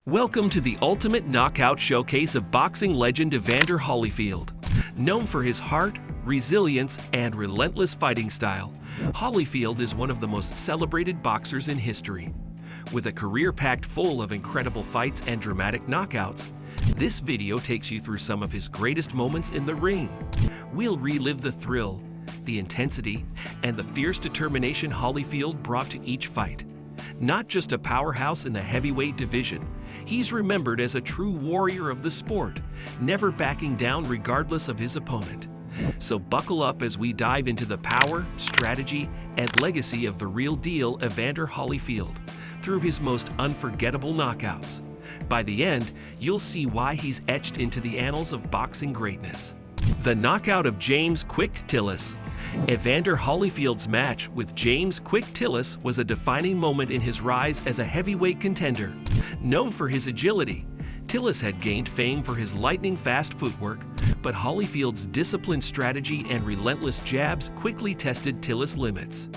Welcome to the ultimate knockout showcase of boxing legend Evander Holyfield. Known for his heart, resilience, and relentless fighting style, Holyfield is one of the most celebrated boxers in history. With a career packed full of incredible fights and dramatic knockouts, this video takes you through some of his greatest moments in the ring. We'll relive the thrill, the intensity, and the fierce determination Holyfield brought to each fight. Not just a powerhouse in the heavyweight division, he's remembered as a true warrior of the sport, never backing down regardless of his opponent. So buckle up as we dive into the power, strategy, and legacy of the real deal Evander Holyfield through his most unforgettable knockouts. By the end, you'll see why he's etched into the annals of boxing greatness. The knockout of James "Quick" Tillis. Evander Holyfield's match with James "Quick" Tillis was a defining moment in his rise as a heavyweight contender. Known for his agility, Tillis had gained fame for his lightning-fast footwork, but Holyfield's disciplined strategy and relentless jabs quickly tested Tillis' limits.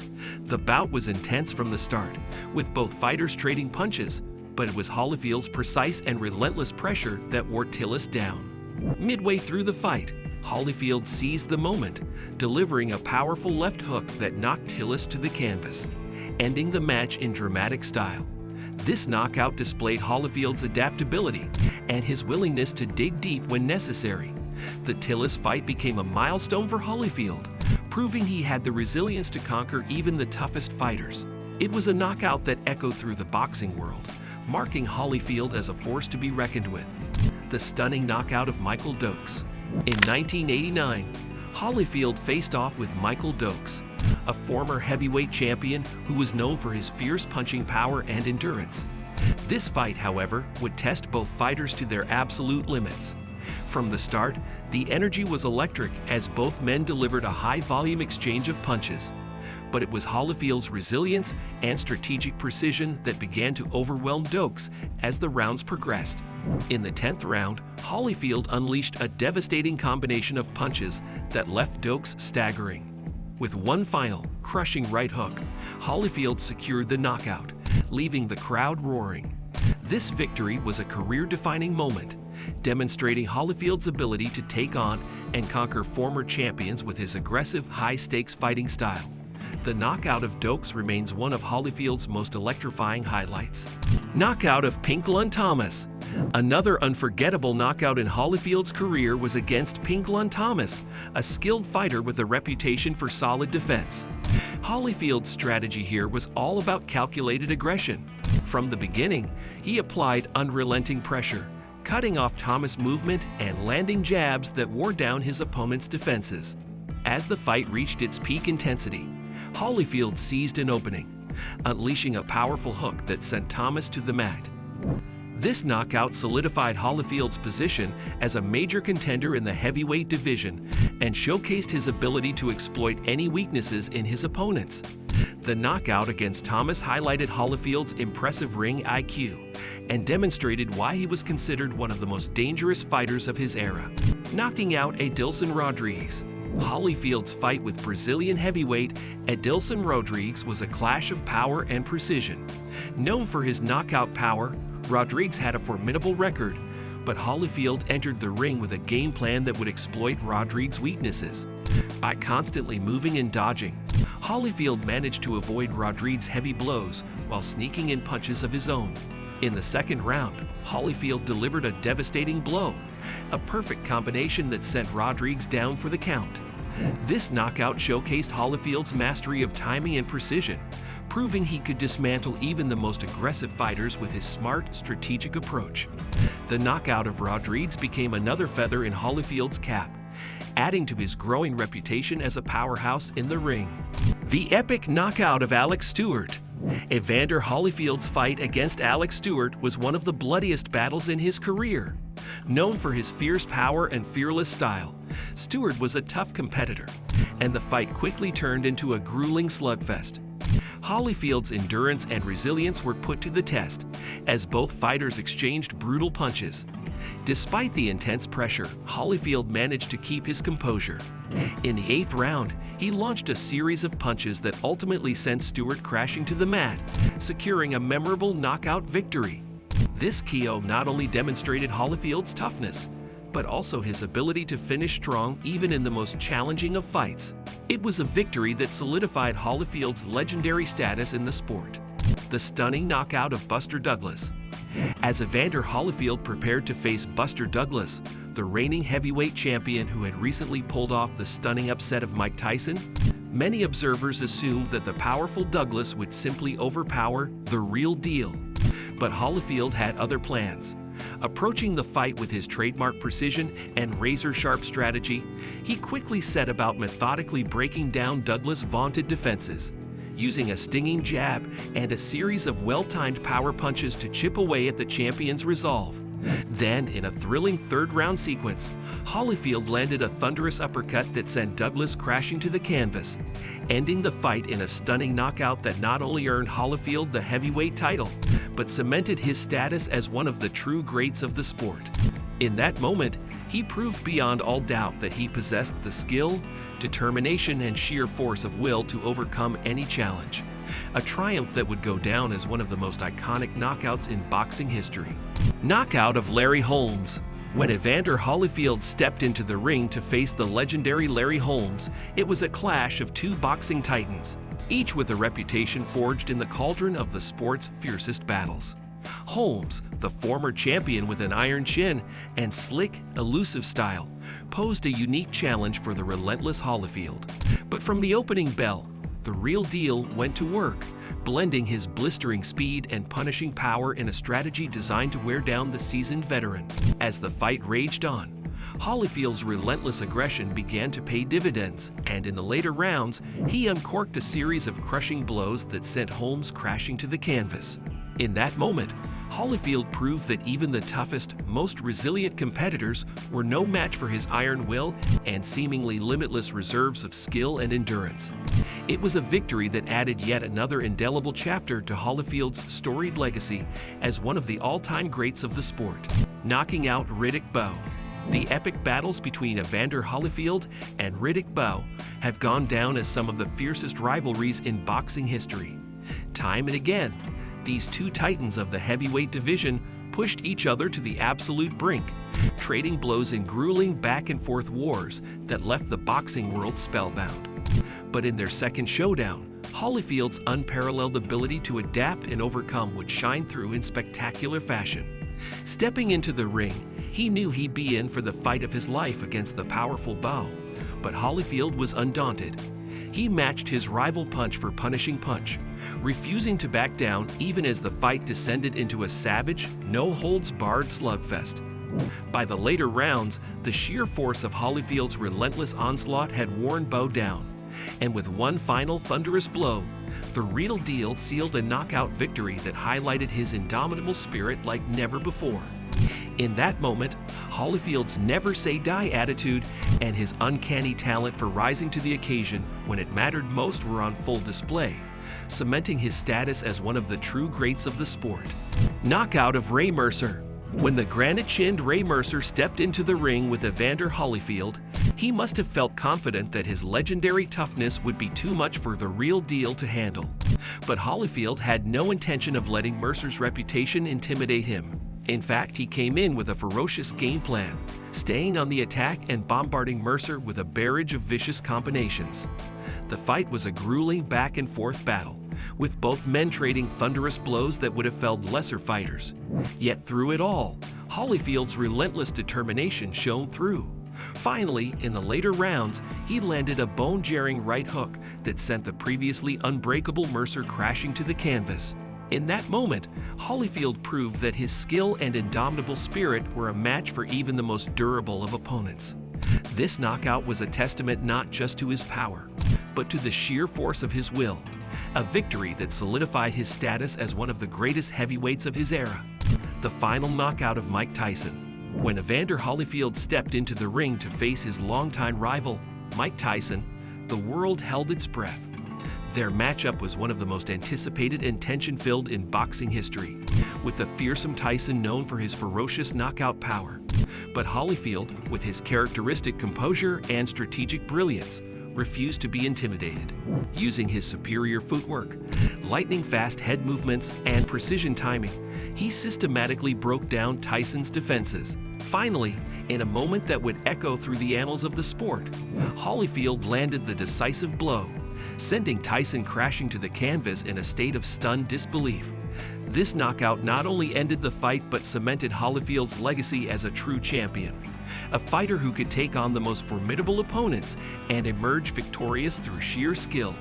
The bout was intense from the start, with both fighters trading punches, but it was Holyfield's precise and relentless pressure that wore Tillis down. Midway through the fight, Holyfield seized the moment, delivering a powerful left hook that knocked Tillis to the canvas, ending the match in dramatic style. This knockout displayed Holyfield's adaptability and his willingness to dig deep when necessary. The Tillis fight became a milestone for Holyfield, proving he had the resilience to conquer even the toughest fighters. It was a knockout that echoed through the boxing world, marking Holyfield as a force to be reckoned with. The stunning knockout of Michael Dokes. In 1989, Holyfield faced off with Michael Dokes, a former heavyweight champion who was known for his fierce punching power and endurance. This fight, however, would test both fighters to their absolute limits. From the start, the energy was electric as both men delivered a high-volume exchange of punches. But it was Holyfield's resilience and strategic precision that began to overwhelm Dokes as the rounds progressed. In the 10th round, Holyfield unleashed a devastating combination of punches that left Dokes staggering. With one final, crushing right hook, Holyfield secured the knockout, leaving the crowd roaring. This victory was a career-defining moment, demonstrating Holyfield's ability to take on and conquer former champions with his aggressive, high-stakes fighting style. The knockout of Dokes remains one of Holyfield's most electrifying highlights. Knockout of Pinklon Thomas. Another unforgettable knockout in Holyfield's career was against Pinklon Thomas, a skilled fighter with a reputation for solid defense. Holyfield's strategy here was all about calculated aggression. From the beginning, he applied unrelenting pressure, cutting off Thomas' movement and landing jabs that wore down his opponent's defenses. As the fight reached its peak intensity, Holyfield seized an opening, unleashing a powerful hook that sent Thomas to the mat. This knockout solidified Holyfield's position as a major contender in the heavyweight division and showcased his ability to exploit any weaknesses in his opponents. The knockout against Thomas highlighted Holyfield's impressive ring IQ and demonstrated why he was considered one of the most dangerous fighters of his era. Knocking out Adilson Rodrigues. Holyfield's fight with Brazilian heavyweight Adilson Rodrigues was a clash of power and precision. Known for his knockout power, Rodrigues had a formidable record, but Holyfield entered the ring with a game plan that would exploit Rodrigues' weaknesses. By constantly moving and dodging, Holyfield managed to avoid Rodrigues' heavy blows while sneaking in punches of his own. In the second round, Holyfield delivered a devastating blow, a perfect combination that sent Rodrigues down for the count. This knockout showcased Holyfield's mastery of timing and precision, proving he could dismantle even the most aggressive fighters with his smart, strategic approach. The knockout of Rodrigues became another feather in Holyfield's cap, adding to his growing reputation as a powerhouse in the ring. The epic knockout of Alex Stewart. Evander Holyfield's fight against Alex Stewart was one of the bloodiest battles in his career. Known for his fierce power and fearless style, Stewart was a tough competitor, and the fight quickly turned into a grueling slugfest. Holyfield's endurance and resilience were put to the test, as both fighters exchanged brutal punches. Despite the intense pressure, Holyfield managed to keep his composure. In the 8th round, he launched a series of punches that ultimately sent Stewart crashing to the mat, securing a memorable knockout victory. This KO not only demonstrated Holyfield's toughness, but also his ability to finish strong even in the most challenging of fights. It was a victory that solidified Holyfield's legendary status in the sport. The stunning knockout of Buster Douglas. As Evander Holyfield prepared to face Buster Douglas, the reigning heavyweight champion who had recently pulled off the stunning upset of Mike Tyson, many observers assumed that the powerful Douglas would simply overpower the real deal. But Holyfield had other plans. Approaching the fight with his trademark precision and razor-sharp strategy, he quickly set about methodically breaking down Douglas' vaunted defenses, using a stinging jab and a series of well-timed power punches to chip away at the champion's resolve. Then, in a thrilling third-round sequence, Holyfield landed a thunderous uppercut that sent Douglas crashing to the canvas, ending the fight in a stunning knockout that not only earned Holyfield the heavyweight title, but cemented his status as one of the true greats of the sport. In that moment, he proved beyond all doubt that he possessed the skill, determination, and sheer force of will to overcome any challenge. A triumph that would go down as one of the most iconic knockouts in boxing history. Knockout of Larry Holmes. When Evander Holyfield stepped into the ring to face the legendary Larry Holmes, it was a clash of two boxing titans, each with a reputation forged in the cauldron of the sport's fiercest battles. Holmes, the former champion with an iron chin and slick, elusive style, posed a unique challenge for the relentless Holyfield. But from the opening bell, the real deal went to work, blending his blistering speed and punishing power in a strategy designed to wear down the seasoned veteran. As the fight raged on, Holyfield's relentless aggression began to pay dividends, and in the later rounds, he uncorked a series of crushing blows that sent Holmes crashing to the canvas. In that moment, Holyfield proved that even the toughest, most resilient competitors were no match for his iron will and seemingly limitless reserves of skill and endurance. It was a victory that added yet another indelible chapter to Holyfield's storied legacy as one of the all-time greats of the sport. Knocking out Riddick Bowe. The epic battles between Evander Holyfield and Riddick Bowe have gone down as some of the fiercest rivalries in boxing history. Time and again, these two titans of the heavyweight division pushed each other to the absolute brink, trading blows in grueling back-and-forth wars that left the boxing world spellbound. But in their second showdown, Holyfield's unparalleled ability to adapt and overcome would shine through in spectacular fashion. Stepping into the ring, he knew he'd be in for the fight of his life against the powerful Bowe, but Holyfield was undaunted. He matched his rival punch for punishing punch, refusing to back down even as the fight descended into a savage, no-holds-barred slugfest. By the later rounds, the sheer force of Holyfield's relentless onslaught had worn Bowe down, and with one final thunderous blow, the real deal sealed a knockout victory that highlighted his indomitable spirit like never before. In that moment, Holyfield's never-say-die attitude and his uncanny talent for rising to the occasion when it mattered most were on full display, cementing his status as one of the true greats of the sport. Knockout of Ray Mercer. When the granite-chinned Ray Mercer stepped into the ring with Evander Holyfield, he must have felt confident that his legendary toughness would be too much for the real deal to handle. But Holyfield had no intention of letting Mercer's reputation intimidate him. In fact, he came in with a ferocious game plan, staying on the attack and bombarding Mercer with a barrage of vicious combinations. The fight was a grueling back-and-forth battle, with both men trading thunderous blows that would have felled lesser fighters. Yet through it all, Holyfield's relentless determination shone through. Finally, in the later rounds, he landed a bone-jarring right hook that sent the previously unbreakable Mercer crashing to the canvas. In that moment, Holyfield proved that his skill and indomitable spirit were a match for even the most durable of opponents. This knockout was a testament not just to his power, but to the sheer force of his will, a victory that solidified his status as one of the greatest heavyweights of his era. The final knockout of Mike Tyson. When Evander Holyfield stepped into the ring to face his longtime rival, Mike Tyson, the world held its breath. Their matchup was one of the most anticipated and tension-filled in boxing history, with the fearsome Tyson known for his ferocious knockout power. But Holyfield, with his characteristic composure and strategic brilliance, refused to be intimidated. Using his superior footwork, lightning-fast head movements, and precision timing, he systematically broke down Tyson's defenses. Finally, in a moment that would echo through the annals of the sport, Holyfield landed the decisive blow, sending Tyson crashing to the canvas in a state of stunned disbelief. This knockout not only ended the fight but cemented Holyfield's legacy as a true champion, a fighter who could take on the most formidable opponents and emerge victorious through sheer skill,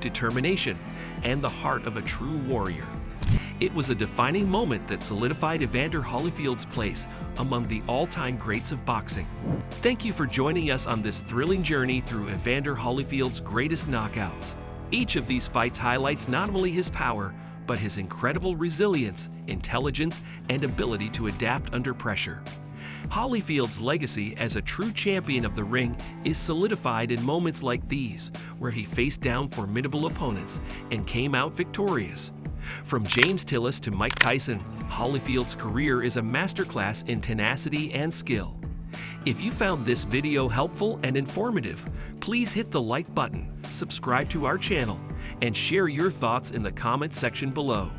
determination, and the heart of a true warrior. It was a defining moment that solidified Evander Holyfield's place among the all-time greats of boxing. Thank you for joining us on this thrilling journey through Evander Holyfield's greatest knockouts. Each of these fights highlights not only his power, but his incredible resilience, intelligence, and ability to adapt under pressure. Holyfield's legacy as a true champion of the ring is solidified in moments like these, where he faced down formidable opponents and came out victorious. From James Tillis to Mike Tyson, Holyfield's career is a masterclass in tenacity and skill. If you found this video helpful and informative, please hit the like button, subscribe to our channel, and share your thoughts in the comment section below.